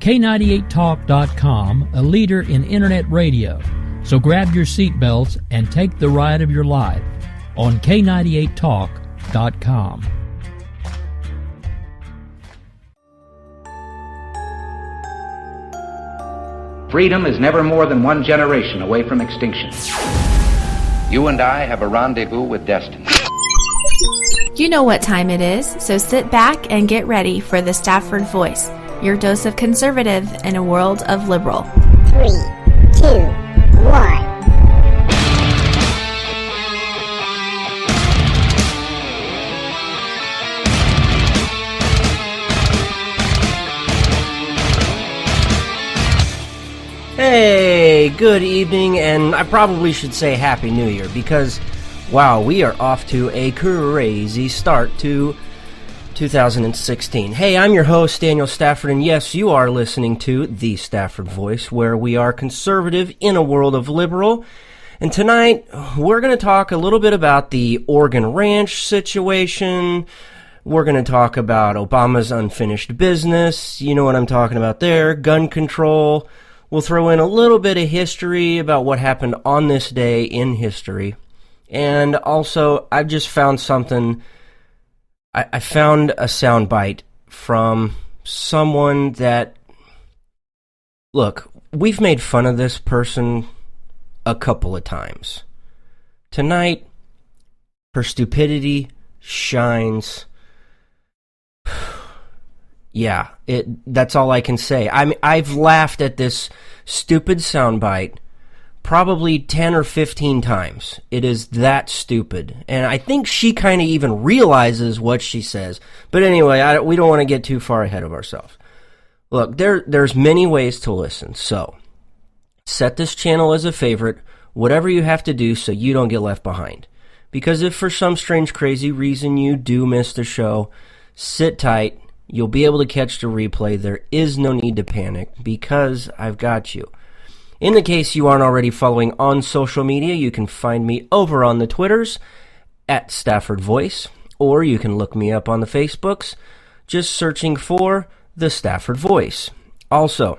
K98talk.com, a leader in internet radio. So grab your seatbelts and take the ride of your life on K98talk.com. Freedom is never more than one generation away from extinction. You and I have a rendezvous with destiny. You know what time it is, so sit back and get ready for the Stafford Voice, your dose of conservative in a world of liberal. 3, 2, 1. Hey, good evening, and I probably should say Happy New Year because, wow, we are off to a crazy start to 2016. Hey, I'm your host, Daniel Stafford, and yes, you are listening to The Stafford Voice, where we are conservative in a world of liberal. And tonight, we're going to talk a little bit about the Oregon Ranch situation. We're going to talk about Obama's unfinished business. You know what I'm talking about there. Gun control. We'll throw in a little bit of history about what happened on this day in history. And also, I've just found something. I found a soundbite from someone that, look, we've made fun of this person a couple of times. Tonight, her stupidity shines. Yeah, that's all I can say. I've laughed at this stupid soundbite probably 10 or 15 times. It is that stupid. And I think she kind of even realizes what she says. But anyway, we don't want to get too far ahead of ourselves. Look, there's many ways to listen. So, set this channel as a favorite, whatever you have to do so you don't get left behind. Because if for some strange crazy reason you do miss the show, sit tight. You'll be able to catch the replay. There is no need to panic because I've got you. In the case you aren't already following on social media, you can find me over on the Twitters at Stafford Voice, or you can look me up on the Facebooks, just searching for the Stafford Voice. Also,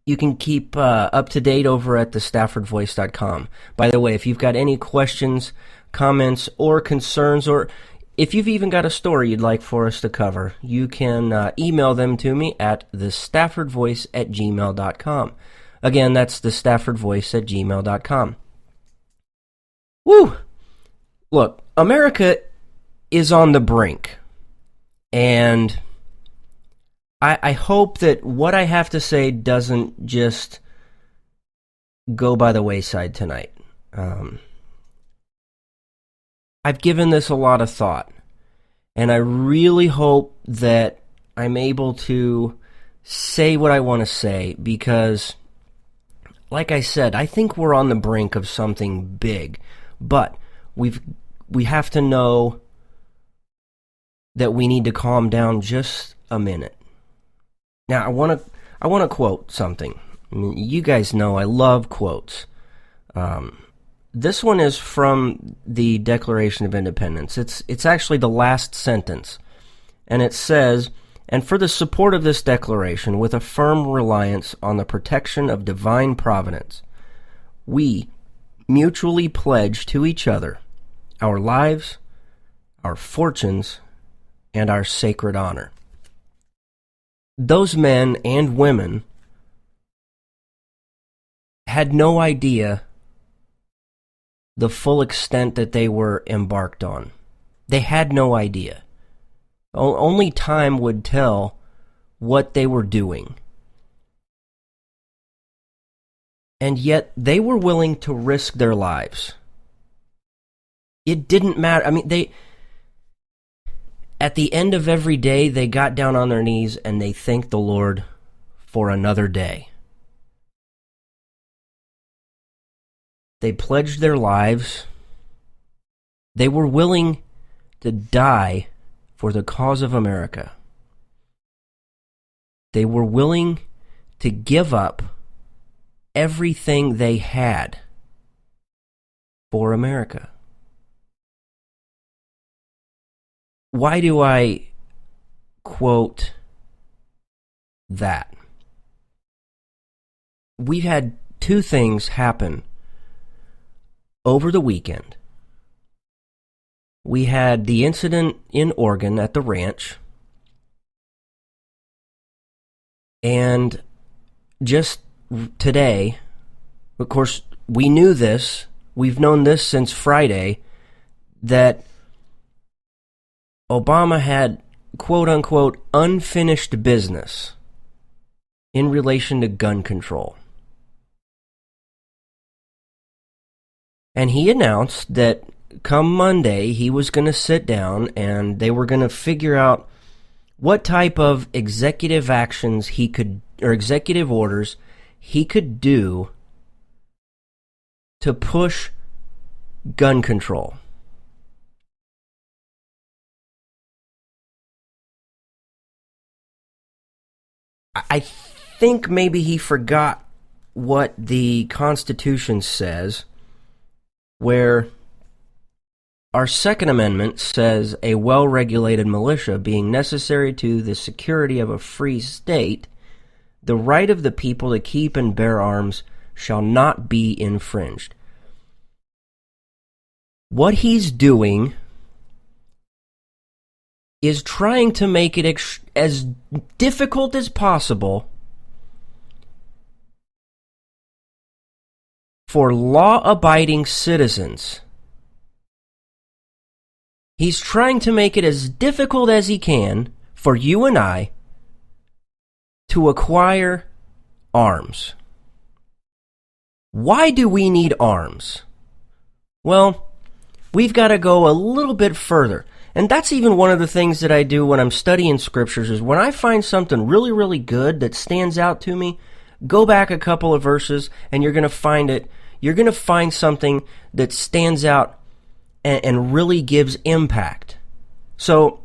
you can keep up to date over at thestaffordvoice.com. By the way, if you've got any questions, comments, or concerns, or if you've even got a story you'd like for us to cover, you can email them to me at thestaffordvoice@gmail.com. Again, that's thestaffordvoice@gmail.com. Woo! Look, America is on the brink. And I hope that what I have to say doesn't just go by the wayside tonight. I've given this a lot of thought, and I really hope that I'm able to say what I want to say because, like I said, I think we're on the brink of something big, but we have to know that we need to calm down just a minute. Now, I want to quote something. I mean, you guys know I love quotes. This one is from the Declaration of Independence. It's actually the last sentence. And it says, "And for the support of this declaration, with a firm reliance on the protection of divine providence, we mutually pledge to each other our lives, our fortunes, and our sacred honor." Those men and women had no idea the full extent that they were embarked on. They had no idea. Only time would tell what they were doing. And yet, they were willing to risk their lives. It didn't matter. I mean, at the end of every day, they got down on their knees and they thanked the Lord for another day. They pledged their lives. They were willing to die for the cause of America. They were willing to give up everything they had for America. Why do I quote that? we've had two things happen over the weekend. We had the incident in Oregon at the ranch, and just today, of course, we knew this, we've known this since Friday, that Obama had quote-unquote unfinished business in relation to gun control. And he announced that come Monday, he was going to sit down and they were going to figure out what type of executive actions he could, or executive orders he could do to push gun control. I think maybe he forgot what the Constitution says, where our Second Amendment says a well-regulated militia being necessary to the security of a free state, the right of the people to keep and bear arms shall not be infringed. What he's doing is trying to make it as difficult as possible for law-abiding citizens. He's trying to make it as difficult as he can for you and I to acquire arms. Why do we need arms? Well, we've got to go a little bit further. And that's even one of the things that I do when I'm studying scriptures, is when I find something really, really good that stands out to me, go back a couple of verses and you're going to find it. You're going to find something that stands out and really gives impact. So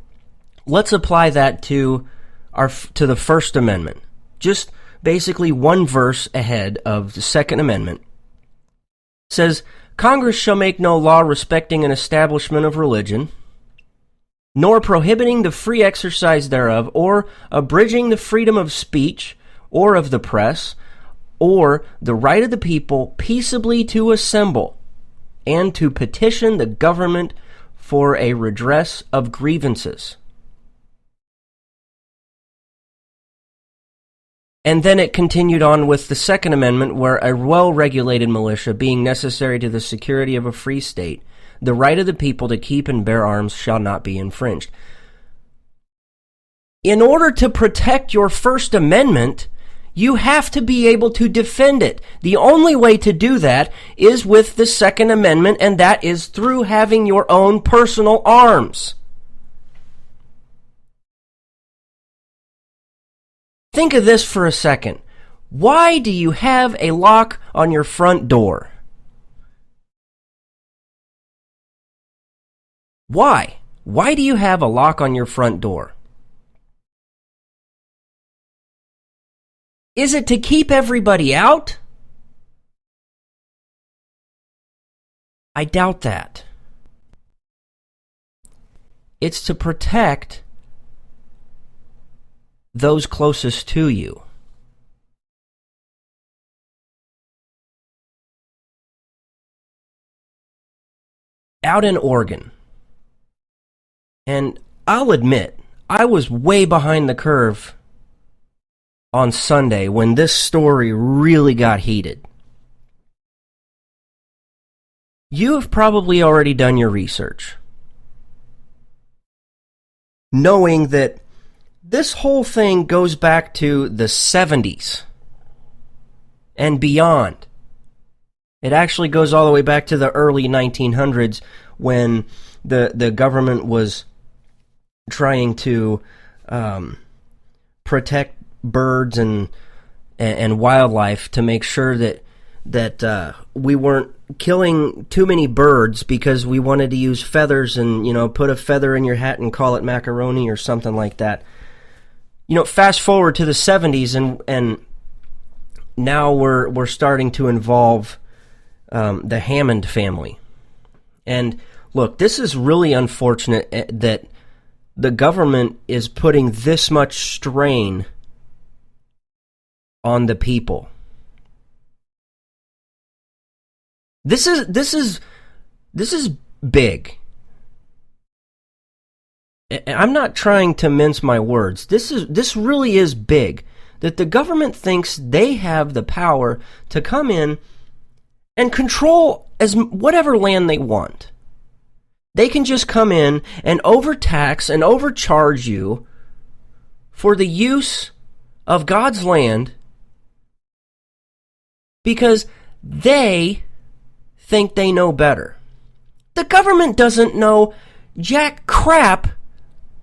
let's apply that to the First Amendment. Just basically one verse ahead of the Second Amendment. It says, Congress shall make no law respecting an establishment of religion, nor prohibiting the free exercise thereof, or abridging the freedom of speech, or of the press, or the right of the people peaceably to assemble, and to petition the government for a redress of grievances. And then it continued on with the Second Amendment, where a well-regulated militia being necessary to the security of a free state, the right of the people to keep and bear arms shall not be infringed. In order to protect your First Amendment, you have to be able to defend it. The only way to do that is with the Second Amendment, and that is through having your own personal arms. Think of this for a second. Why do you have a lock on your front door? Why? Why do you have a lock on your front door? Is it to keep everybody out? I doubt that. It's to protect those closest to you. Out in Oregon, and I'll admit, I was way behind the curve on Sunday when this story really got heated. You have probably already done your research, knowing that this whole thing goes back to the 70s and beyond. It actually goes all the way back to the early 1900s when the government was trying to protect birds and wildlife, to make sure that we weren't killing too many birds because we wanted to use feathers and, put a feather in your hat and call it macaroni or something like that. Fast forward to the 70s and now we're starting to involve the Hammond family. And look, this is really unfortunate that the government is putting this much strain on the people. This is big. I'm not trying to mince my words. This really is big. That the government thinks they have the power to come in and control whatever land they want. They can just come in and overtax and overcharge you for the use of God's land because they think they know better. The government doesn't know jack crap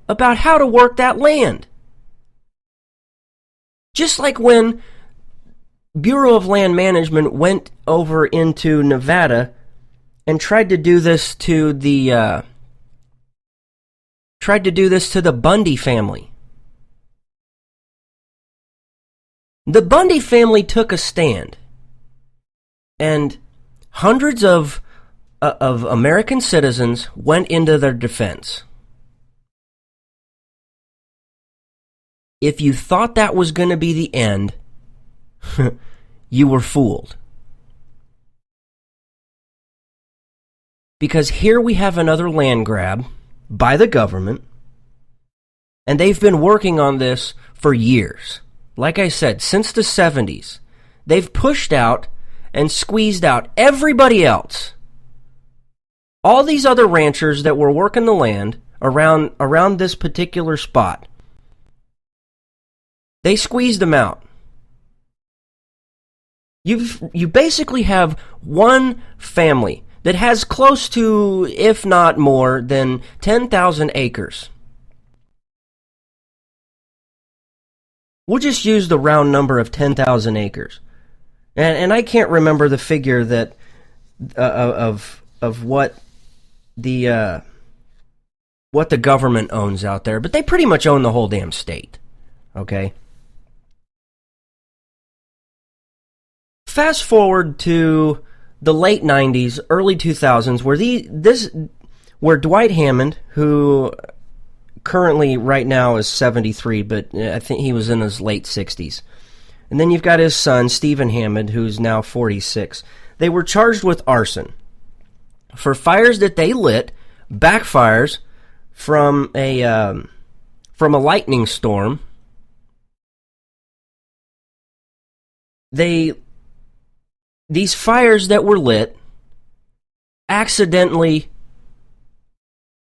about how to work that land. Just like when Bureau of Land Management went over into Nevada and tried to do this to the Bundy family. The Bundy family took a stand, and hundreds of American citizens went into their defense. If you thought that was going to be the end, you were fooled. Because here we have another land grab by the government, and they've been working on this for years. Like I said, since the 70s, they've pushed out and squeezed out everybody else. All these other ranchers that were working the land around this particular spot, they squeezed them out. You basically have one family that has close to, if not more, than 10,000 acres. We'll just use the round number of 10,000 acres. And I can't remember the figure that of what the government owns out there, but they pretty much own the whole damn state. Okay? Fast forward to the late 90s, early 2000s, where Dwight Hammond, who currently right now is 73, but I think he was in his late 60s. And then you've got his son, Stephen Hammond, who's now 46. They were charged with arson for fires that they lit, backfires from a lightning storm. These fires that were lit accidentally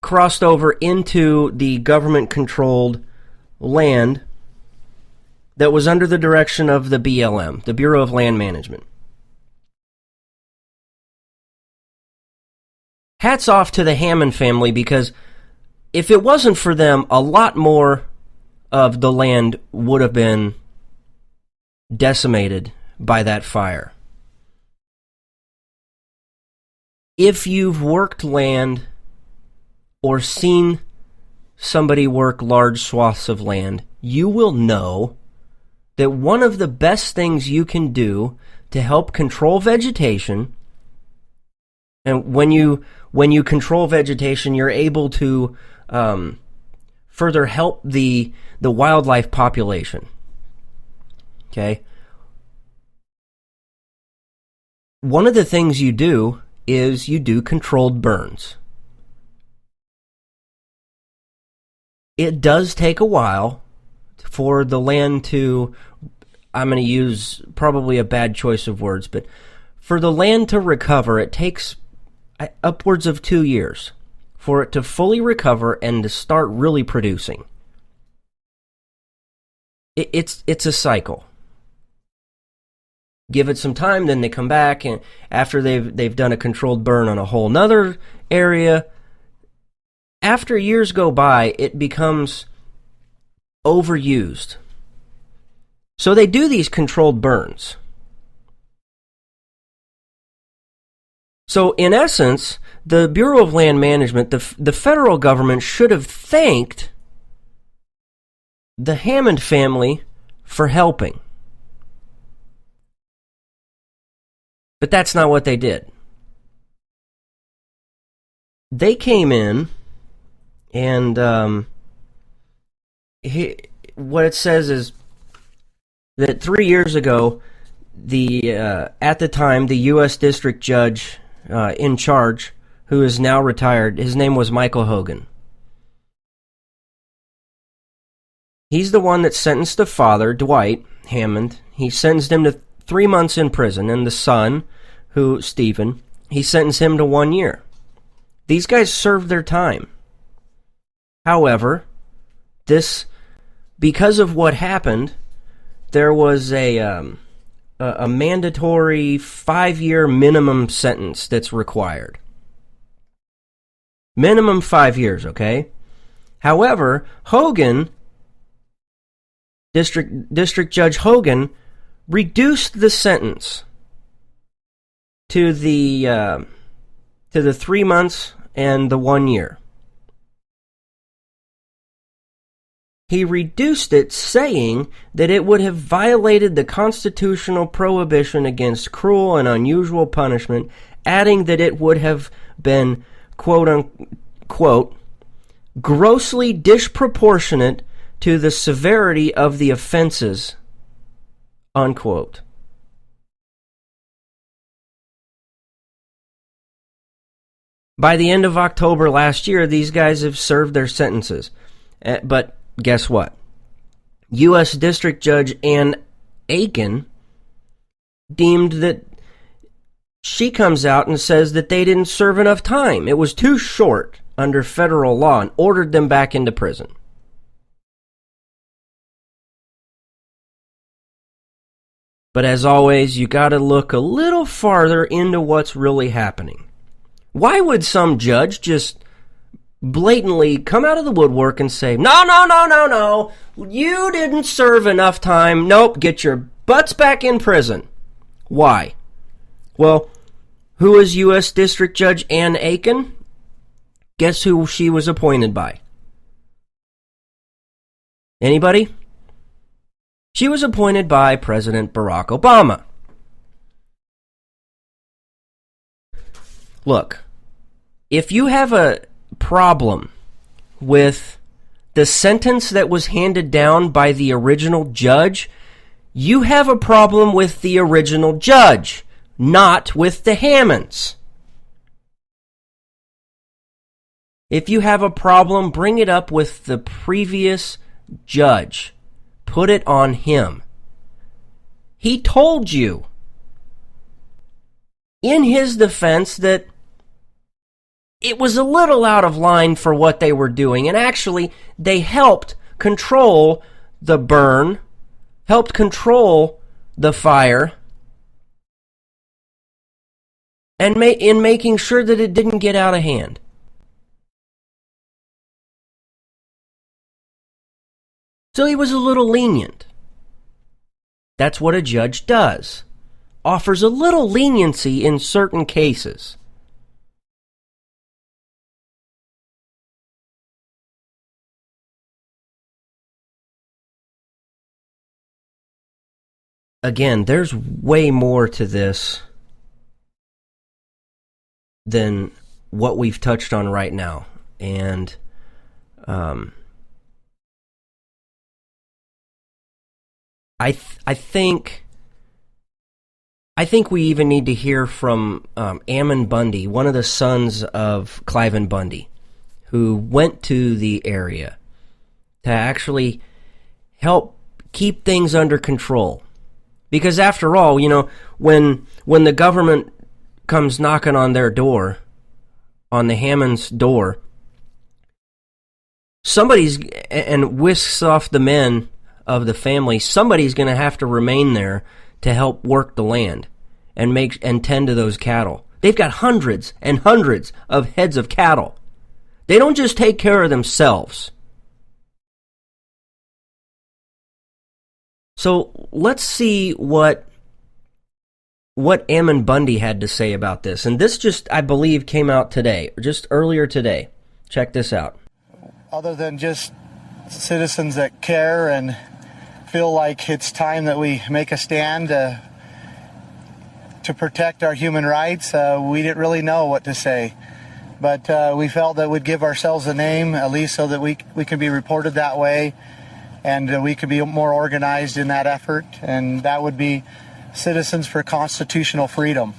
crossed over into the government-controlled land that was under the direction of the BLM, the Bureau of Land Management. Hats off to the Hammond family, because if it wasn't for them, a lot more of the land would have been decimated by that fire. If you've worked land or seen somebody work large swaths of land, you will know that one of the best things you can do to help control vegetation, and when you control vegetation, you're able to further help the wildlife population. Okay? One of the things you do is you do controlled burns. It does take a while for the land to, I'm going to use probably a bad choice of words, but for the land to recover, it takes upwards of 2 years for it to fully recover and to start really producing. It's a cycle. Give it some time, then they come back, and after they've done a controlled burn on a whole nother area, after years go by, it becomes overused. So they do these controlled burns. So in essence, the Bureau of Land Management, the federal government, should have thanked the Hammond family for helping. But that's not what they did. They came in, and what it says is that 3 years ago, at the time, the U.S. District Judge in charge, who is now retired. His name was Michael Hogan. He's the one that sentenced the father, Dwight Hammond. He sentenced him to 3 months in prison, and the son, Stephen, he sentenced him to 1 year. These guys served their time. However, because of what happened, there was a mandatory 5-year minimum sentence that's required. Minimum 5 years, okay? However, Hogan, District Judge Hogan, reduced the sentence to the 3 months and the 1 year. He reduced it, saying that it would have violated the constitutional prohibition against cruel and unusual punishment, adding that it would have been, quote unquote, grossly disproportionate to the severity of the offenses, unquote. By the end of October last year, these guys have served their sentences. But guess what? U.S. District Judge Ann Aiken deemed that she comes out and says that they didn't serve enough time. It was too short under federal law and ordered them back into prison. But as always, you got to look a little farther into what's really happening. Why would some judge just blatantly come out of the woodwork and say, no, you didn't serve enough time. Nope, get your butts back in prison. Why? Well, who is U.S. District Judge Ann Aiken? Guess who she was appointed by? Anybody? She was appointed by President Barack Obama. Look, if you have a problem with the sentence that was handed down by the original judge, you have a problem with the original judge, not with the Hammonds. If you have a problem, bring it up with the previous judge. Put it on him. He told you in his defense that it was a little out of line for what they were doing, and actually they helped control the burn, helped control the fire, and in making sure that it didn't get out of hand. So he was a little lenient. That's what a judge does. Offers a little leniency in certain cases. Again, there's way more to this than what we've touched on right now. And I think we even need to hear from Ammon Bundy, one of the sons of Cliven Bundy, who went to the area to actually help keep things under control. Because after all, you know, when the government comes knocking on their door, on the Hammond's door, and whisks off the men of the family, somebody's going to have to remain there to help work the land and tend to those cattle. They've got hundreds and hundreds of heads of cattle. They don't just take care of themselves. So let's see what Ammon Bundy had to say about this. And this just, I believe, came out today, or just earlier today. Check this out. Other than just citizens that care and feel like it's time that we make a stand to protect our human rights, we didn't really know what to say. But we felt that we'd give ourselves a name, at least so that we can be reported that way, and we could be more organized in that effort, and that would be Citizens for Constitutional Freedom.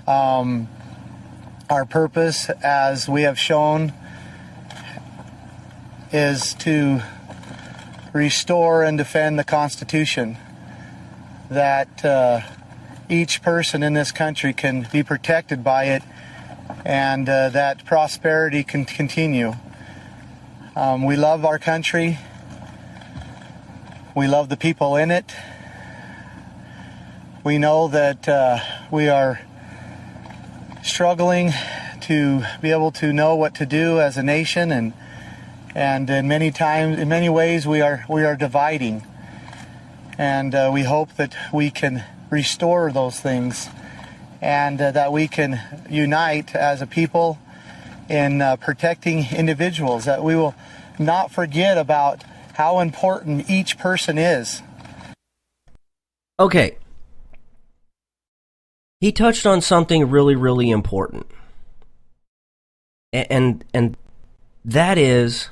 Our purpose, as we have shown, is to restore and defend the Constitution, that each person in this country can be protected by it, and that prosperity can continue. We love our country. We love the people in it. We know that we are struggling to be able to know what to do as a nation, and in many ways we are dividing, and we hope that we can restore those things, and that we can unite as a people in protecting individuals, that we will not forget about how important each person is. Okay. He touched on something really, really important. And that is,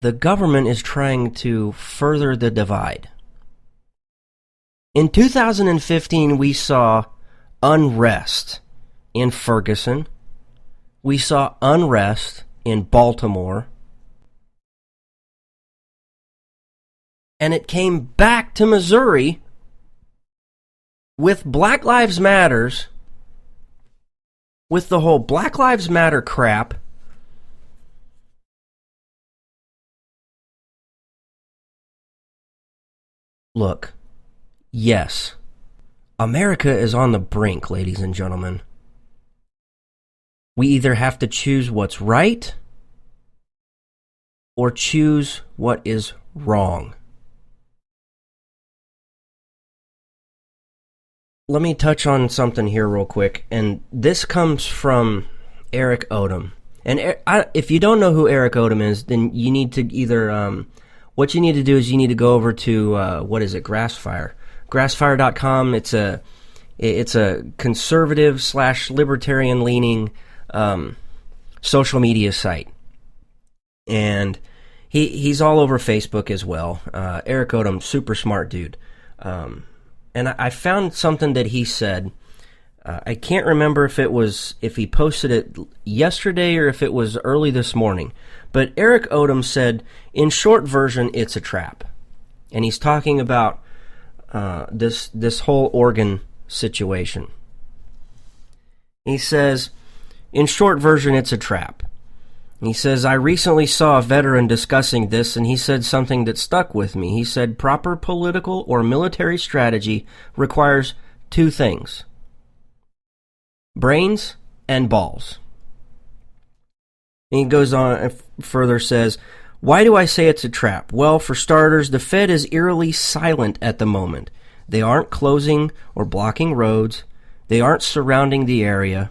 the government is trying to further the divide. In 2015, we saw unrest in Ferguson. We saw unrest in Baltimore. And it came back to Missouri with Black Lives Matters, with the whole Black Lives Matter crap. Look, yes, America is on the brink, ladies and gentlemen. We either have to choose what's right or choose what is wrong. Let me touch on something here real quick, and this comes from Eric Odom. And if you don't know who Eric Odom is, then you need to either, what you need to do is you need to go over to, Grassfire. Grassfire.com. It's a conservative / libertarian leaning social media site. And he's all over Facebook as well. Eric Odom, super smart dude. And I found something that he said. I can't remember if he posted it yesterday or if it was early this morning. But Eric Odom said, in short version, it's a trap. And he's talking about this whole Oregon situation. He says, in short version, it's a trap. He says, I recently saw a veteran discussing this, and he said something that stuck with me. He said, proper political or military strategy requires two things: brains and balls. And he goes on and further says, why do I say it's a trap? Well, for starters, the Fed is eerily silent at the moment. They aren't closing or blocking roads. They aren't surrounding the area.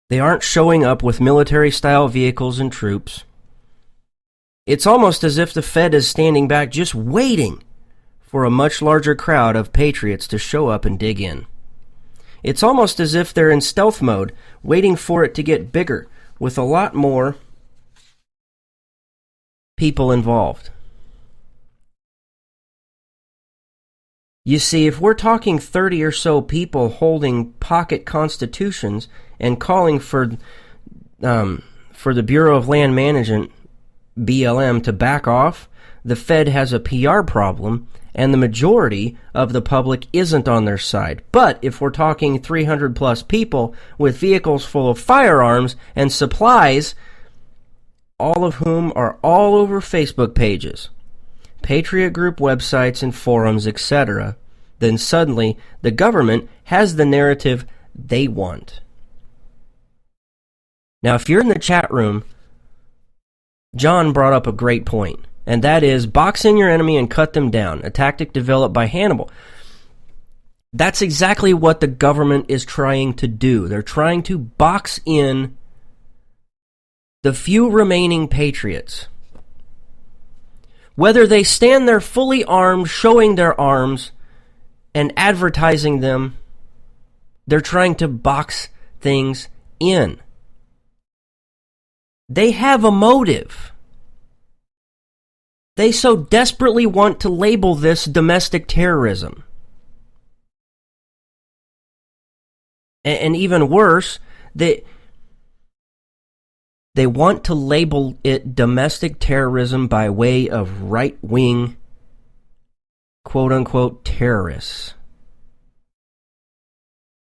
They aren't showing up with military-style vehicles and troops. It's almost as if the Fed is standing back just waiting for a much larger crowd of patriots to show up and dig in. It's almost as if they're in stealth mode, waiting for it to get bigger, with a lot more people involved. You see, if we're talking 30 or so people holding pocket constitutions and calling for the Bureau of Land Management, BLM, to back off, the Fed has a PR problem, and the majority of the public isn't on their side. But if we're talking 300 plus people with vehicles full of firearms and supplies, all of whom are all over Facebook pages, Patriot Group websites and forums, etc., then suddenly the government has the narrative they want. Now, if you're in the chat room, John brought up a great point, and that is box in your enemy and cut them down, a tactic developed by Hannibal. That's exactly what the government is trying to do. They're trying to box in the few remaining patriots. Whether they stand there fully armed, showing their arms, and advertising them, they're trying to box things in. They have a motive. They so desperately want to label this domestic terrorism. And even worse, they want to label it domestic terrorism by way of right-wing, quote-unquote, terrorists.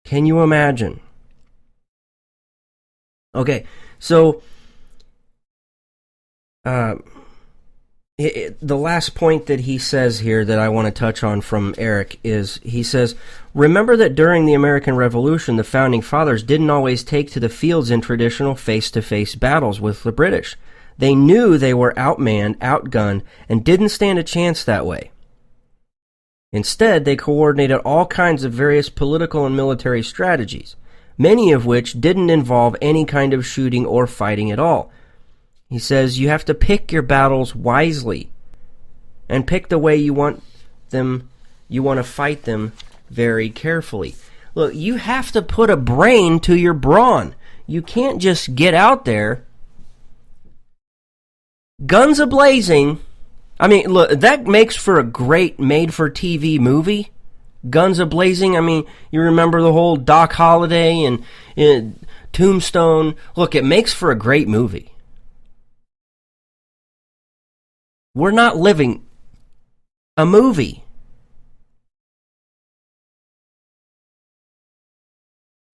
Can you imagine? Okay, so the last point that he says here that I want to touch on from Eric is, he says, remember that during the American Revolution, the Founding Fathers didn't always take to the fields in traditional face-to-face battles with the British. They knew they were outmanned, outgunned, and didn't stand a chance that way. Instead, they coordinated all kinds of various political and military strategies, many of which didn't involve any kind of shooting or fighting at all. He says you have to pick your battles wisely and pick the way you want to fight them very carefully. Look, you have to put a brain to your brawn. You can't just get out there, guns a-blazing. I mean, look, that makes for a great made-for-TV movie. Guns a-blazing. I mean, you remember the whole Doc Holliday and Tombstone. Look, it makes for a great movie. We're not living a movie.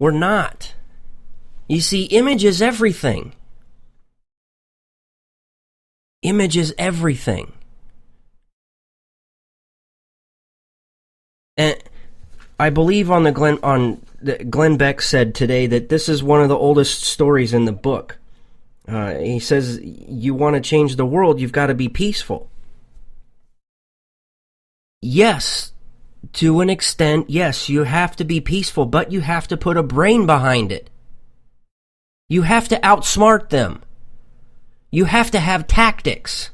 We're not. You see, image is everything. Image is everything. And I believe Glenn Beck said today that this is one of the oldest stories in the book. He says, you want to change the world, you've got to be peaceful. Yes, to an extent, yes, you have to be peaceful, but you have to put a brain behind it. You have to outsmart them. You have to have tactics.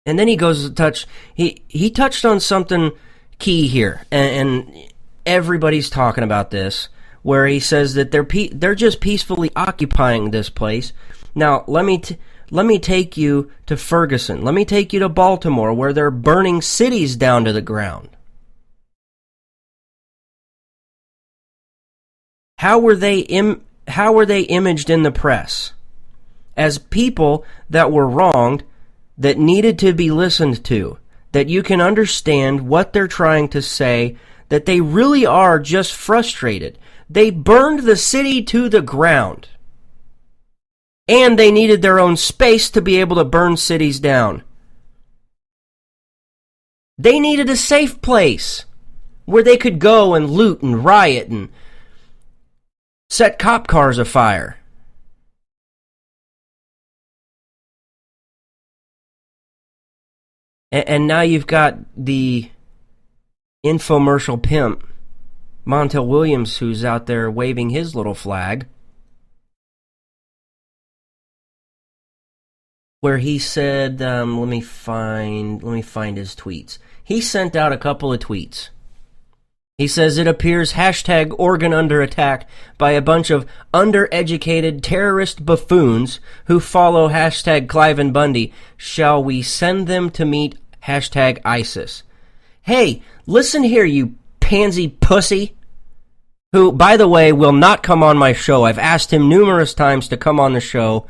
And then he goes to touch, he touched on something key here, and everybody's talking about this, where he says that they're just peacefully occupying this place. Now, let me take you to Ferguson. Let me take you to Baltimore, where they're burning cities down to the ground. How were they imaged in the press? As people that were wronged, that needed to be listened to, that you can understand what they're trying to say, that they really are just frustrated. They burned the city to the ground. And they needed their own space to be able to burn cities down. They needed a safe place where they could go and loot and riot and set cop cars afire. And now you've got the infomercial pimp, Montel Williams, who's out there waving his little flag, where he said, let me find his tweets. He sent out a couple of tweets. He says, it appears hashtag Oregon under attack by a bunch of undereducated terrorist buffoons who follow hashtag Clive and Bundy. Shall we send them to meet hashtag ISIS? Hey, listen here, you pansy pussy, who, by the way, will not come on my show. I've asked him numerous times to come on the show.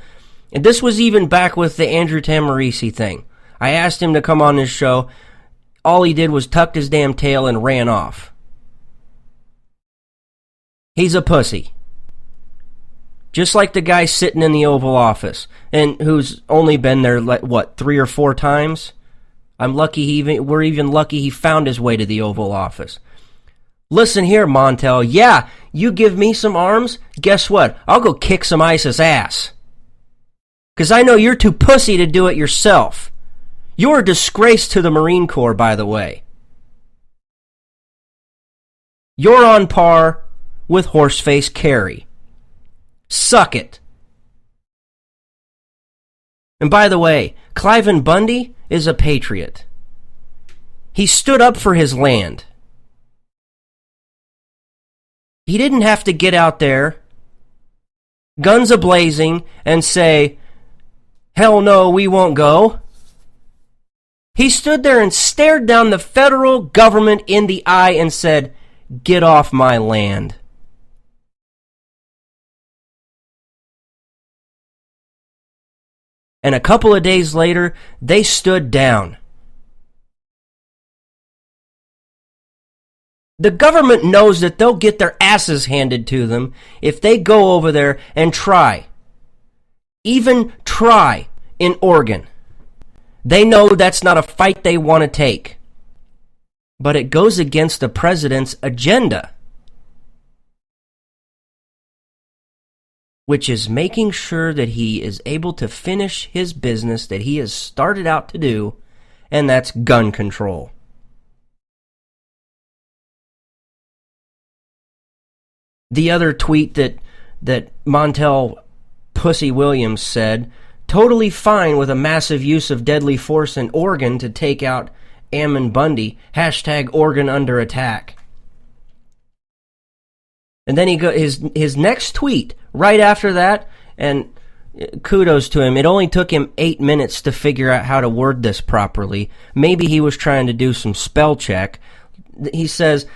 And this was even back with the Andrew Tamorisi thing. I asked him to come on this show. All he did was tucked his damn tail and ran off. He's a pussy. Just like the guy sitting in the Oval Office, and who's only been there, 3 or 4 times? We're even lucky he found his way to the Oval Office. Listen here, Montel. Yeah, you give me some arms, guess what? I'll go kick some ISIS ass. Because I know you're too pussy to do it yourself. You're a disgrace to the Marine Corps, by the way. You're on par with Horseface Carey. Suck it. And by the way, Cliven Bundy is a patriot. He stood up for his land. He didn't have to get out there, guns a-blazing, and say, hell no, we won't go. He stood there and stared down the federal government in the eye and said, "Get off my land." And a couple of days later, they stood down. The government knows that they'll get their asses handed to them if they go over there and try. Even try in Oregon. They know that's not a fight they want to take. But it goes against the president's agenda, which is making sure that he is able to finish his business that he has started out to do, and that's gun control. The other tweet that Montel Pussy Williams said, "Totally fine with a massive use of deadly force in Oregon to take out Ammon Bundy. Hashtag Oregon under attack." And then he his next tweet right after that, and kudos to him. It only took him 8 minutes to figure out how to word this properly. Maybe he was trying to do some spell check. He says,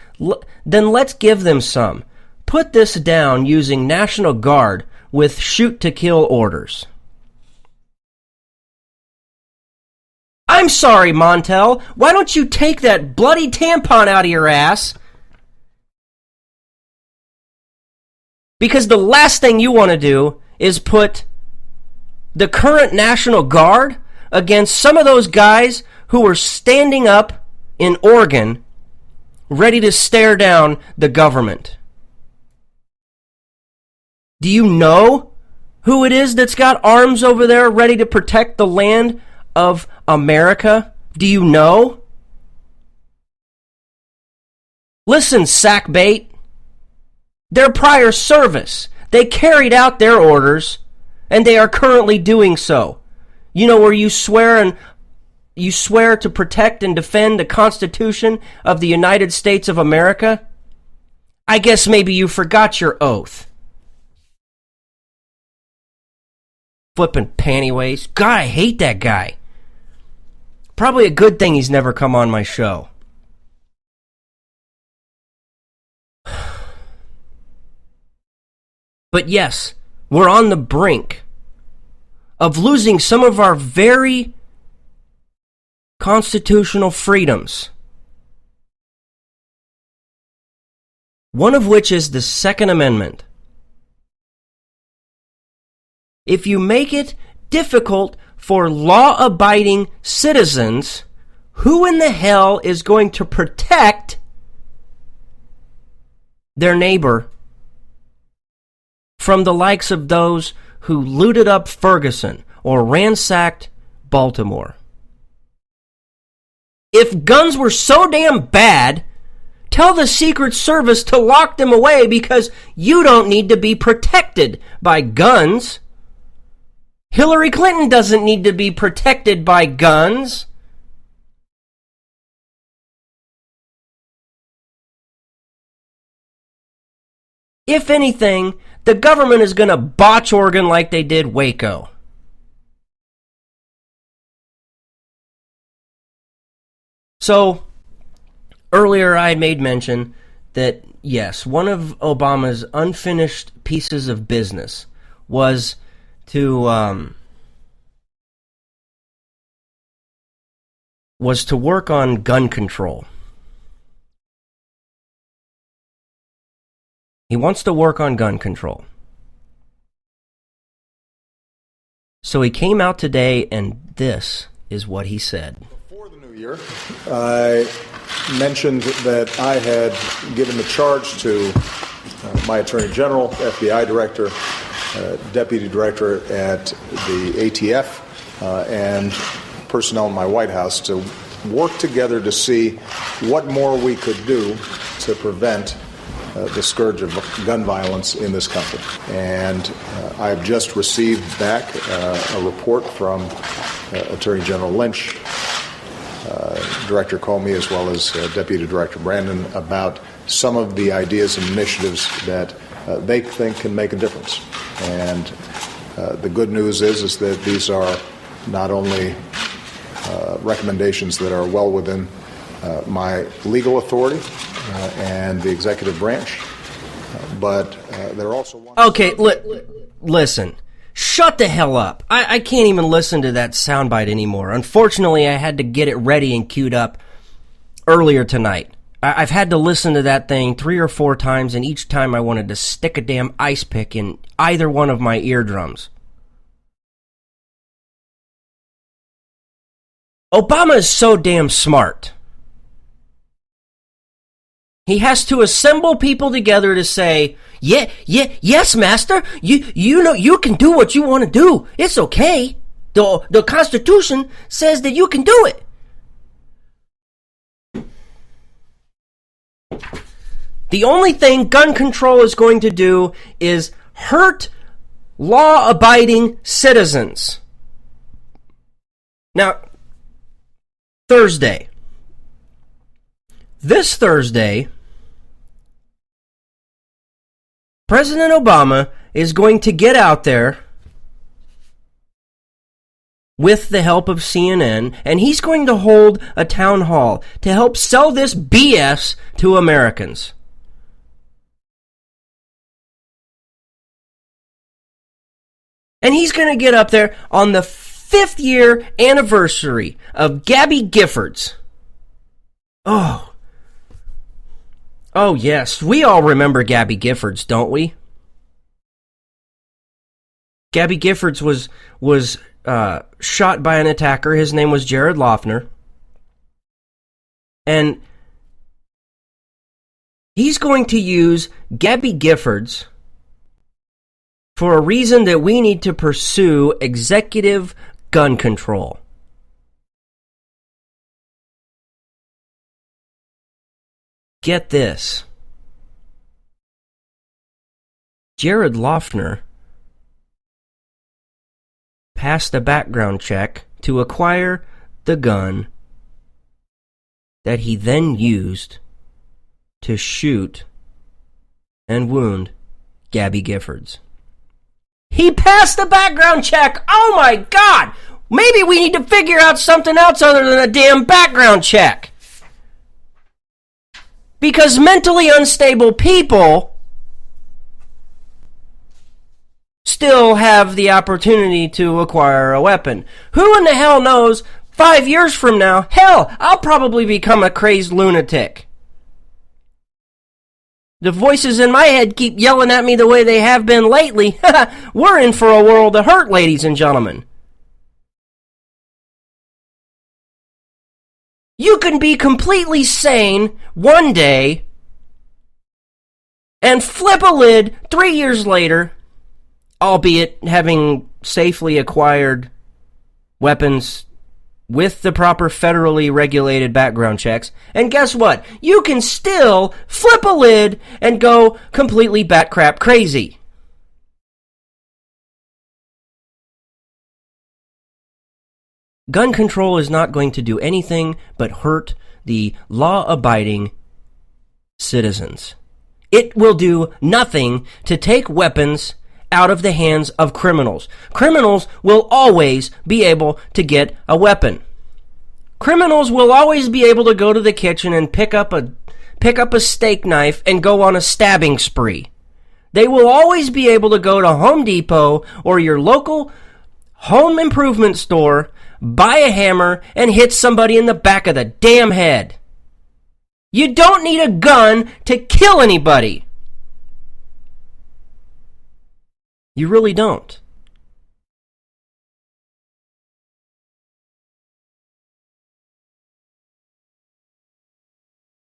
"Then let's give them some. Put this down using National Guard with shoot-to-kill orders." I'm sorry, Montel. Why don't you take that bloody tampon out of your ass? Because the last thing you want to do is put the current National Guard against some of those guys who were standing up in Oregon ready to stare down the government. Do you know who it is that's got arms over there ready to protect the land of America? Do you know? Listen, sackbait. Their prior service, they carried out their orders, and they are currently doing so. You know where you swear to protect and defend the Constitution of the United States of America? I guess maybe you forgot your oath. Flippin' pantywaist. God, I hate that guy. Probably a good thing he's never come on my show. But yes, we're on the brink of losing some of our very constitutional freedoms. One of which is the Second Amendment. If you make it difficult for law-abiding citizens, who in the hell is going to protect their neighbor from the likes of those who looted up Ferguson or ransacked Baltimore? If guns were so damn bad, tell the Secret Service to lock them away because you don't need to be protected by guns. Hillary Clinton doesn't need to be protected by guns. If anything, the government is going to botch Oregon like they did Waco. So, earlier I made mention that, yes, one of Obama's unfinished pieces of business was to work on gun control. He wants to work on gun control. So he came out today, and this is what he said. Before the new year, I mentioned that I had given the charge to my Attorney General, FBI Director, Deputy Director at the ATF, and personnel in my White House to work together to see what more we could do to prevent the scourge of gun violence in this country. And I've just received back a report from Attorney General Lynch, Director Comey, as well as Deputy Director Brandon, about some of the ideas and initiatives that they think can make a difference. And the good news is that these are not only recommendations that are well within my legal authority and the executive branch. But there are also... Okay, listen. Shut the hell up. I can't even listen to that soundbite anymore. Unfortunately, I had to get it ready and queued up earlier tonight. I've had to listen to that thing 3 or 4 times, and each time I wanted to stick a damn ice pick in either one of my eardrums. Obama is so damn smart. He has to assemble people together to say, yes, master, you know, you can do what you want to do. It's okay. The Constitution says that you can do it. The only thing gun control is going to do is hurt law-abiding citizens. Now, Thursday. This Thursday, President Obama is going to get out there with the help of CNN, and he's going to hold a town hall to help sell this BS to Americans. And he's going to get up there on the 5th year anniversary of Gabby Giffords. Oh, yes. We all remember Gabby Giffords, don't we? Gabby Giffords was shot by an attacker. His name was Jared Loughner. And he's going to use Gabby Giffords for a reason that we need to pursue executive gun control. Get this. Jared Loughner passed a background check to acquire the gun that he then used to shoot and wound Gabby Giffords. He passed the background check! Oh my God! Maybe we need to figure out something else other than a damn background check. Because mentally unstable people still have the opportunity to acquire a weapon. Who in the hell knows, 5 years from now, hell, I'll probably become a crazed lunatic. The voices in my head keep yelling at me the way they have been lately. We're in for a world of hurt, ladies and gentlemen. You can be completely sane one day and flip a lid 3 years later, albeit having safely acquired weapons with the proper federally regulated background checks. And guess what? You can still flip a lid and go completely batcrap crazy. Gun control is not going to do anything but hurt the law-abiding citizens. It will do nothing to take weapons out of the hands of criminals. Criminals will always be able to get a weapon. Criminals will always be able to go to the kitchen and pick up a steak knife and go on a stabbing spree. They will always be able to go to Home Depot or your local home improvement store, buy a hammer, and hit somebody in the back of the damn head. You don't need a gun to kill anybody. You really don't.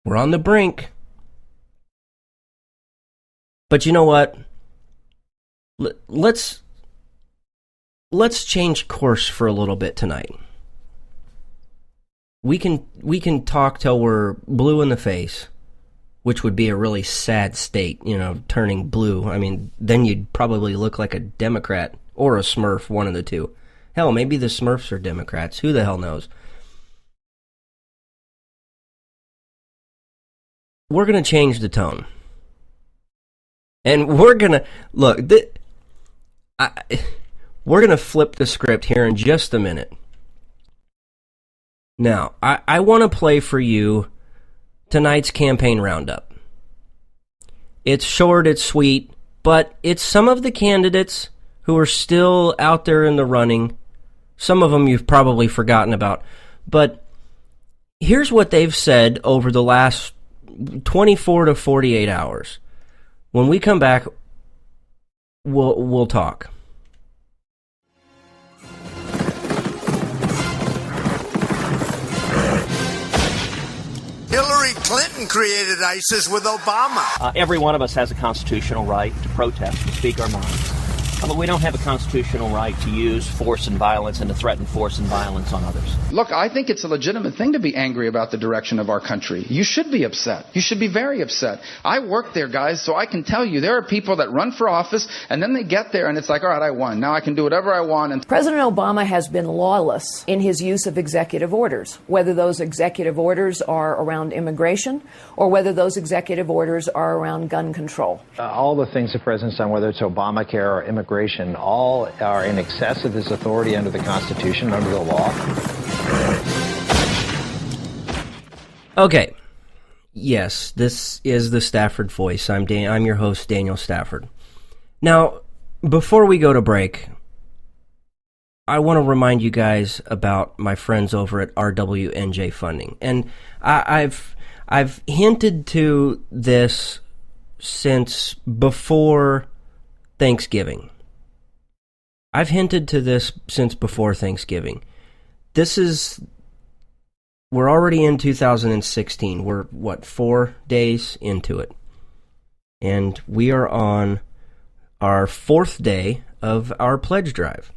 We're on the brink. But you know what? Let's change course for a little bit tonight. We can talk till we're blue in the face, which would be a really sad state, turning blue. I mean, then you'd probably look like a Democrat or a Smurf, one of the two. Hell, maybe the Smurfs are Democrats. Who the hell knows? We're going to change the tone. And we're going to... Look, we're going to flip the script here in just a minute. Now, I want to play for you tonight's campaign roundup. It's short, it's sweet, but it's some of the candidates who are still out there in the running. Some of them you've probably forgotten about. But here's what they've said over the last 24 to 48 hours. When we come back, we'll talk. Hillary Clinton created ISIS with Obama. Every one of us has a constitutional right to protest, to speak our minds. But we don't have a constitutional right to use force and violence and to threaten force and violence on others. Look, I think it's a legitimate thing to be angry about the direction of our country. You should be upset. You should be very upset. I work there, guys, so I can tell you there are people that run for office and then they get there and it's like, all right, I won. Now I can do whatever I want. And President Obama has been lawless in his use of executive orders, whether those executive orders are around immigration or whether those executive orders are around gun control. All the things the president's done, whether it's Obamacare or immigration, all are in excess of his authority under the Constitution, under the law. Okay. Yes, this is the Stafford Voice. I'm your host, Daniel Stafford. Now, before we go to break, I want to remind you guys about my friends over at RWNJ Funding. And I've hinted to this since before Thanksgiving. I've hinted to this since before Thanksgiving. We're already in 2016. We're, 4 days into it. And we are on our 4th day of our pledge drive.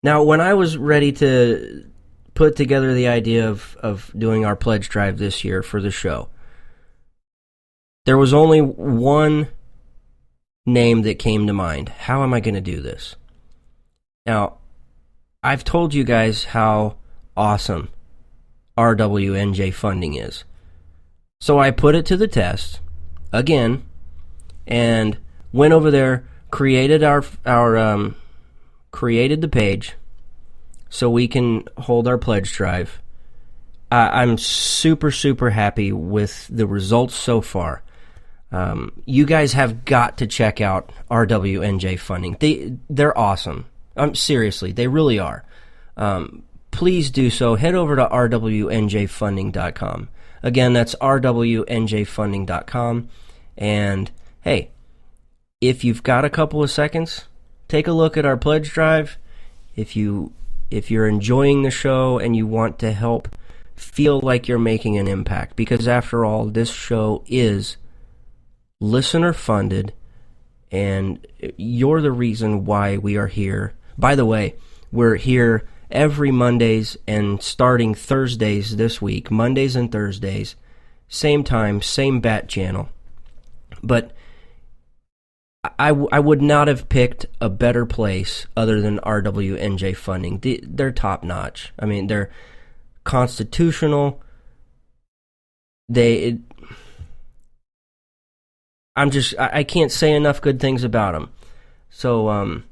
Now, when I was ready to put together the idea of doing our pledge drive this year for the show, there was only one name that came to mind. How am I going to do this? Now, I've told you guys how awesome RWNJ funding is. So I put it to the test again and went over there, created created the page so we can hold our pledge drive. I'm super, super happy with the results so far. You guys have got to check out RWNJ funding. They're awesome. Seriously, they really are. Please do so. Head over to rwnjfunding.com. Again, that's rwnjfunding.com. And hey, if you've got a couple of seconds, take a look at our pledge drive. If you're enjoying the show and you want to help feel like you're making an impact, because after all, this show is listener funded, and you're the reason why we are here. By the way, we're here every Mondays and starting Thursdays this week, Mondays and Thursdays, same time, same bat channel. But I would not have picked a better place other than RWNJ funding. They're top notch. I mean, they're constitutional. I can't say enough good things about them. So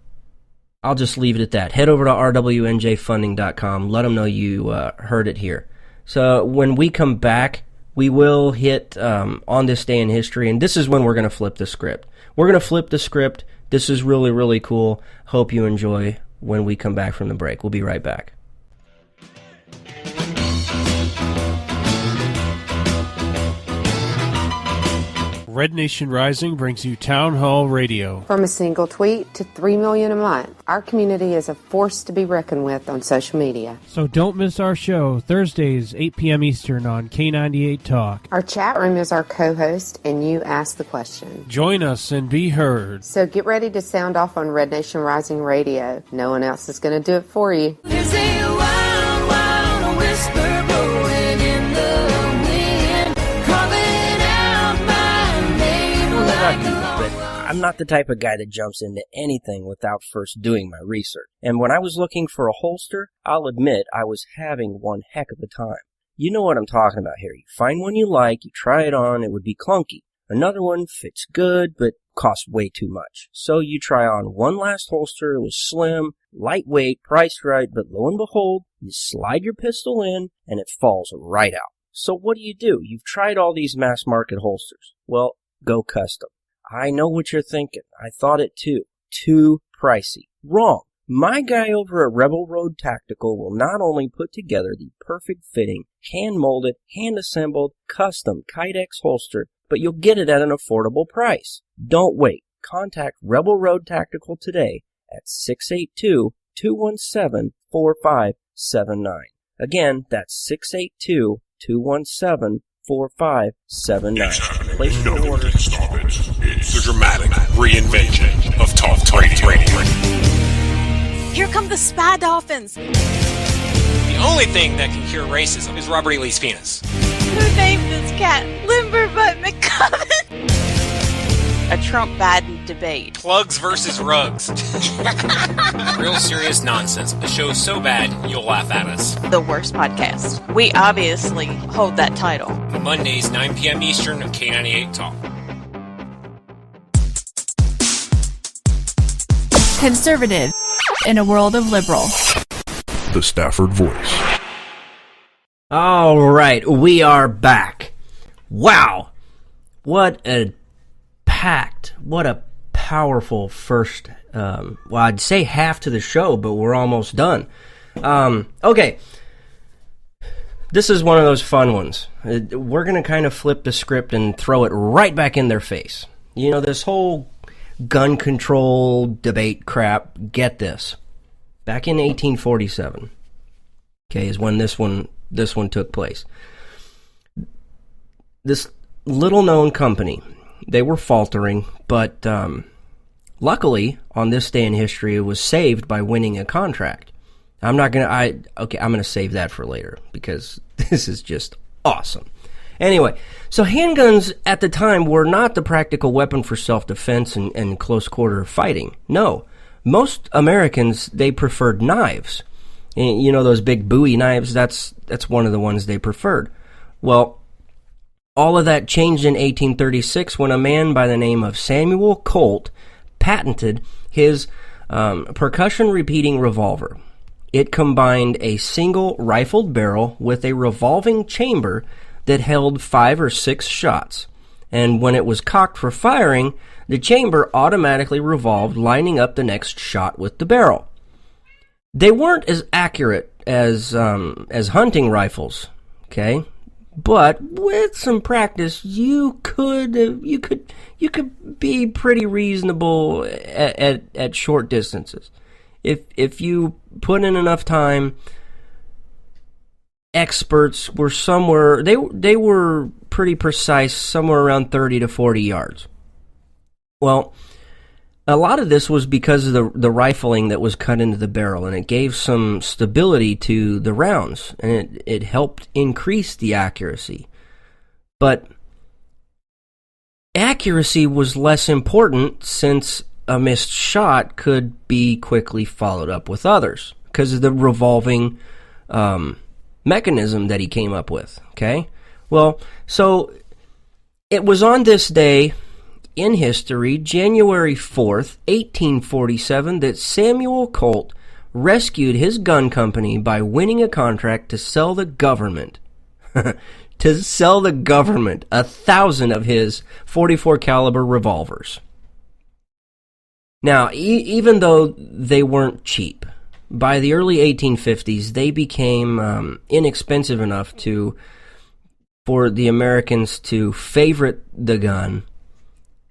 I'll just leave it at that. Head over to rwnjfunding.com. Let them know you heard it here. So when we come back, we will hit on this day in history, and this is when we're going to flip the script. We're going to flip the script. This is really, really cool. Hope you enjoy when we come back from the break. We'll be right back. Red Nation Rising brings you Town Hall Radio. From a single tweet to 3 million a month, our community is a force to be reckoned with on social media. So don't miss our show, Thursdays, 8 p.m. Eastern on K98 Talk. Our chat room is our co-host, and you ask the question. Join us and be heard. So get ready to sound off on Red Nation Rising Radio. No one else is going to do it for you. There's a wild, wild whisper blowing in the wind, calling out my name like a but I'm not the type of guy that jumps into anything without first doing my research. And when I was looking for a holster, I'll admit I was having one heck of a time. You know what I'm talking about here. You find one you like, you try it on, it would be clunky. Another one fits good, but costs way too much. So you try on one last holster. It was slim, lightweight, priced right, but lo and behold, you slide your pistol in, and it falls right out. So what do? You've tried all these mass market holsters. Well, go custom. I know what you're thinking. I thought it too. Too pricey. Wrong. My guy over at Rebel Road Tactical will not only put together the perfect fitting, hand-molded, hand-assembled, custom Kydex holster, but you'll get it at an affordable price. Don't wait. Contact Rebel Road Tactical today at 682-217-4579. Again, that's 682-217-4579. Place your order. It's the dramatic reinvention of talk radio. Here come the spy dolphins. The only thing that can cure racism is Robert E. Lee's penis. Who named this cat Limberbutt McCubbin? A Trump-Biden debate. Plugs versus rugs. Real serious nonsense. The show's so bad, you'll laugh at us. The worst podcast. We obviously hold that title. Mondays, 9 p.m. Eastern on K98 Talk. Conservative in a world of liberal. The Stafford Voice. All right, we are back. Wow. What a powerful first, I'd say half to the show, but we're almost done. Okay. This is one of those fun ones. We're going to kind of flip the script and throw it right back in their face. You know, this whole gun control debate crap, get this. Back in 1847, okay, is when this one took place. This little-known company, they were faltering, but luckily, on this day in history, it was saved by winning a contract. I'm gonna save that for later, because this is just awesome. Anyway, so handguns at the time were not the practical weapon for self-defense and close-quarter fighting. No. Most Americans, they preferred knives. And, you know, those big Bowie knives, that's one of the ones they preferred. Well, all of that changed in 1836 when a man by the name of Samuel Colt patented his percussion-repeating revolver. It combined a single rifled barrel with a revolving chamber that held 5 or 6 shots. And when it was cocked for firing, the chamber automatically revolved, lining up the next shot with the barrel. They weren't as accurate as hunting rifles, okay? But with some practice, you could be pretty reasonable at short distances. If you put in enough time, experts were somewhere, they were pretty precise, somewhere around 30 to 40 yards. Well, a lot of this was because of the rifling that was cut into the barrel, and it gave some stability to the rounds, and it helped increase the accuracy. But accuracy was less important since a missed shot could be quickly followed up with others because of the revolving mechanism that he came up with, okay? Well, so it was on this day in history, January 4th, 1847, that Samuel Colt rescued his gun company by winning a contract to sell the government 1,000 of his .44 caliber revolvers. Now, even though they weren't cheap, by the early 1850s, they became inexpensive enough for the Americans to favorite the gun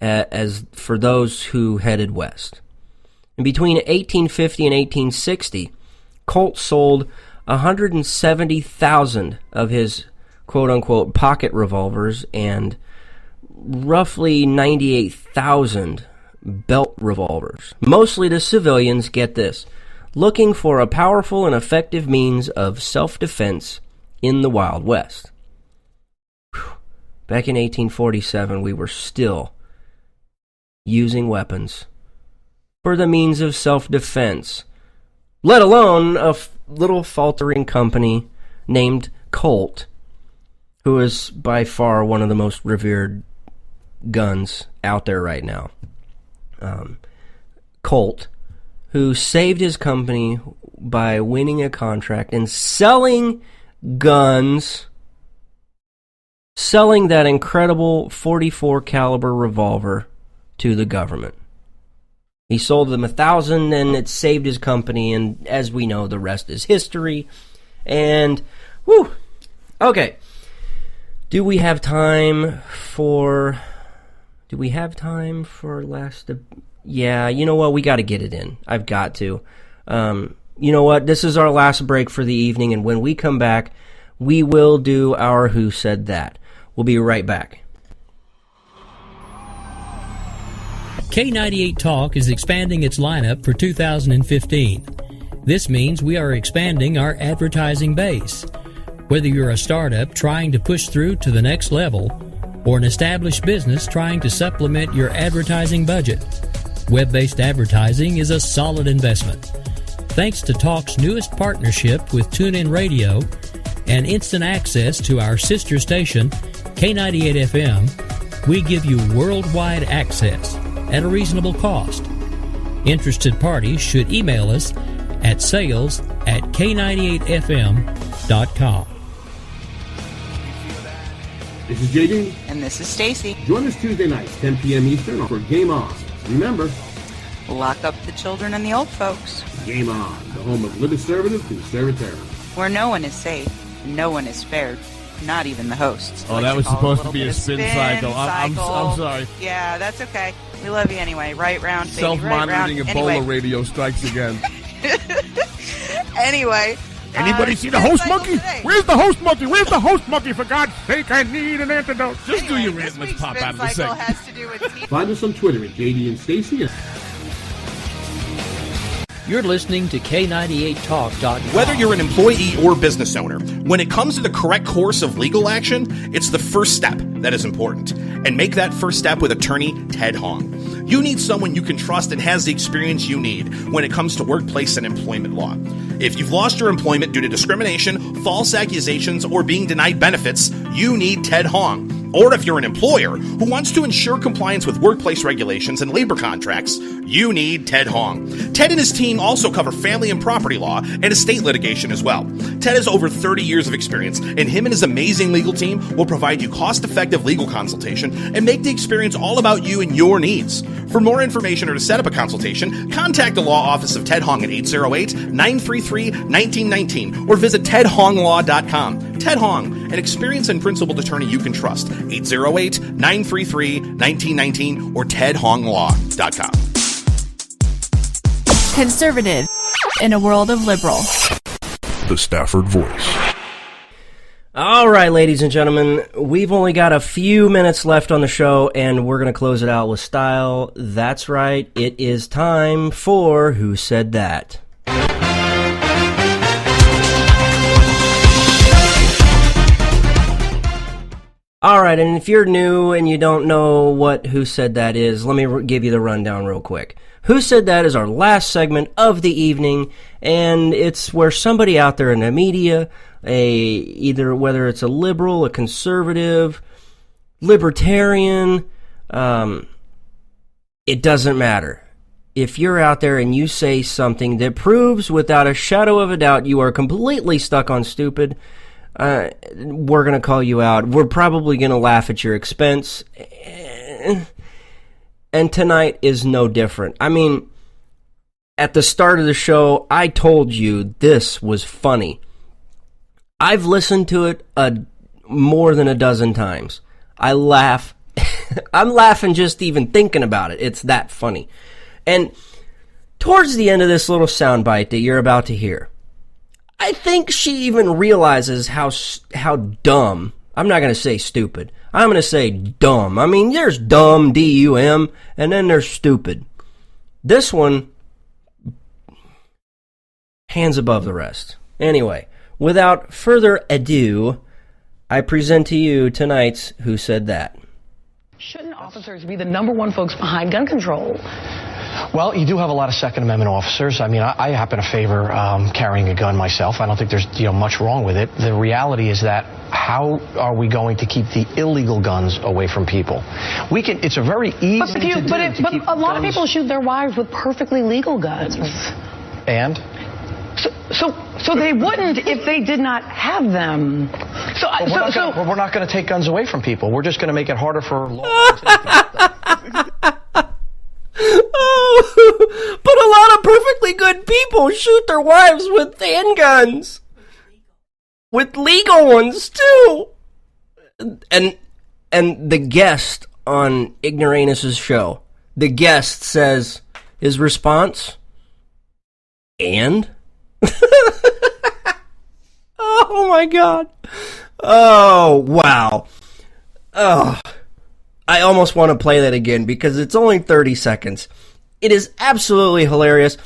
as for those who headed west. And between 1850 and 1860, Colt sold 170,000 of his quote-unquote pocket revolvers and roughly 98,000 belt revolvers, mostly to civilians, get this, looking for a powerful and effective means of self-defense in the Wild West. Whew. Back in 1847, we were still using weapons for the means of self-defense, let alone a little faltering company named Colt, who is by far one of the most revered guns out there right now. Colt, who saved his company by winning a contract and selling guns, selling that incredible .44 caliber revolver to the government. He sold them 1,000 and it saved his company, and as we know, the rest is history. And, whew, okay. Do we have time for last... Yeah, you know what? We got to get it in. I've got to. You know what? This is our last break for the evening, and when we come back, we will do our Who Said That. We'll be right back. K98 Talk is expanding its lineup for 2015. This means we are expanding our advertising base. Whether you're a startup trying to push through to the next level, or an established business trying to supplement your advertising budget, web-based advertising is a solid investment. Thanks to Talk's newest partnership with TuneIn Radio and instant access to our sister station, K98 FM, we give you worldwide access at a reasonable cost. Interested parties should email us at sales@k98fm.com. This is JD. And this is Stacy. Join us Tuesday nights, 10 p.m. Eastern, for Game On. Remember, Lock up the children and the old folks. Game On, the home of liberservative conservatism. Where no one is safe, no one is spared, not even the hosts. Oh, that was supposed to be a spin cycle. I'm sorry. Yeah, that's okay. We love you anyway. Right round, baby. Self-monitoring right round. Ebola Anyway. radio strikes again. Anyway. Anybody see the host monkey? Where's the host monkey? Where's the host monkey? For God's sake, I need an antidote. Just do your rant. Let's pop out of the segment. Find us on Twitter at JD and Stacy. You're listening to K98Talk.com. Whether you're an employee or business owner, when it comes to the correct course of legal action, it's the first step that is important. And make that first step with attorney Ted Hong. You need someone you can trust and has the experience you need when it comes to workplace and employment law. If you've lost your employment due to discrimination, false accusations, or being denied benefits, you need Ted Hong. Or if you're an employer who wants to ensure compliance with workplace regulations and labor contracts, you need Ted Hong. Ted and his team also cover family and property law and estate litigation as well. Ted has over 30 years of experience, and him and his amazing legal team will provide you cost-effective legal consultation and make the experience all about you and your needs. For more information or to set up a consultation, contact the law office of Ted Hong at 808-933-1919 or visit tedhonglaw.com. Ted Hong, an experienced and principled attorney you can trust. 808-933-1919 or tedhonglaw.com. Conservative in a world of liberal. The Stafford Voice. All right, ladies and gentlemen, we've only got a few minutes left on the show, and we're going to close it out with style. That's right, it is time for Who Said That? All right, and if you're new and you don't know what Who Said That is, let me give you the rundown real quick. Who Said That is our last segment of the evening, and it's where somebody out there in the media, either whether it's a liberal, a conservative, libertarian, it doesn't matter. If you're out there and you say something that proves without a shadow of a doubt you are completely stuck on stupid, we're going to call you out. We're probably going to laugh at your expense. And tonight is no different. I mean, at the start of the show, I told you this was funny. I've listened to it more than a dozen times. I laugh. I'm laughing just even thinking about it. It's that funny. And towards the end of this little soundbite that you're about to hear, I think she even realizes how dumb. I'm not going to say stupid. I'm going to say dumb. I mean, there's dumb, D-U-M, and then there's stupid. This one, hands above the rest. Anyway, without further ado, I present to you tonight's Who Said That? Shouldn't officers be the number one folks behind gun control? Well, Well, you do have a lot of Second Amendment officers. I mean, I happen to favor carrying a gun myself. I don't think there's much wrong with it. The reality is that how are we going to keep the illegal guns away from people? We can. It's a very easy But a lot of people shoot their wives with perfectly legal guns. And? So they wouldn't if they did not have them. We're not going to take guns away from people. We're just going to make it harder for law enforcement. But a lot of perfectly good people shoot their wives with handguns. With legal ones, too. And the guest on Ignoramus's show, the guest says, his response, and? Oh, my God. Oh, wow. Oh, I almost want to play that again because it's only 30 seconds. It is absolutely hilarious.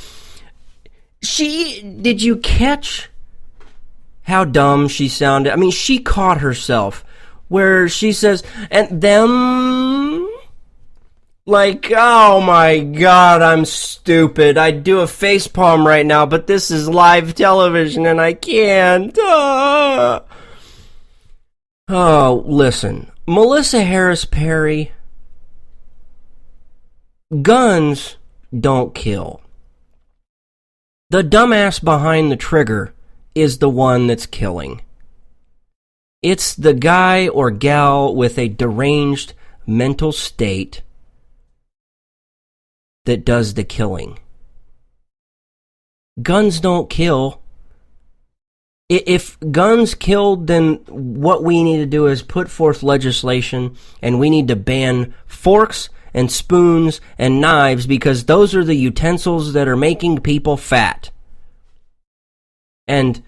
Did you catch how dumb she sounded? I mean, she caught herself where she says, and them, like, oh my God, I'm stupid. I'd do a facepalm right now, but this is live television and I can't. Oh, listen. Melissa Harris Perry, guns don't kill. The dumbass behind the trigger is the one that's killing. It's the guy or gal with a deranged mental state that does the killing. Guns don't kill. If guns killed, then what we need to do is put forth legislation, and we need to ban forks and spoons and knives because those are the utensils that are making people fat. And,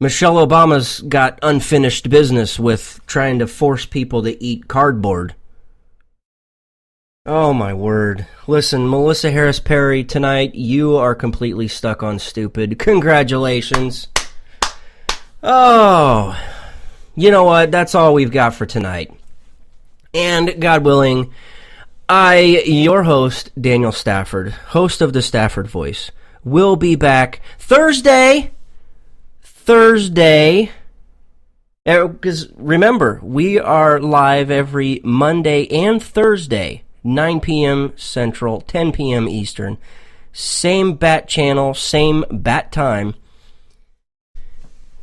Michelle Obama's got unfinished business with trying to force people to eat cardboard. Oh my word. Listen, Melissa Harris Perry, tonight you are completely stuck on stupid. Congratulations. Oh, you know what? That's all we've got for tonight. And, God willing, your host, Daniel Stafford, host of the Stafford Voice, will be back Thursday. Because remember, we are live every Monday and Thursday, 9 p.m. Central, 10 p.m. Eastern. Same bat channel, same bat time.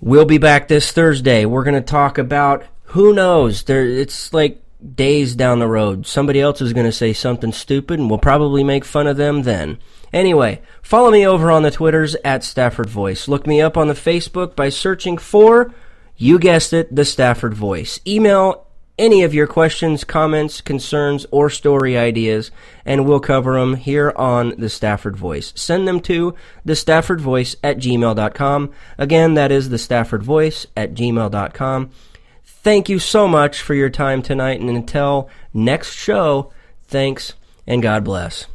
We'll be back this Thursday. We're going to talk about, who knows, it's like days down the road. Somebody else is going to say something stupid, and we'll probably make fun of them then. Anyway, follow me over on the Twitters at Stafford Voice. Look me up on the Facebook by searching for, you guessed it, the Stafford Voice. Email any of your questions, comments, concerns, or story ideas, and we'll cover them here on the Stafford Voice. Send them to thestaffordvoice@gmail.com. Again, that is thestaffordvoice@gmail.com. Thank you so much for your time tonight, and until next show, thanks and God bless.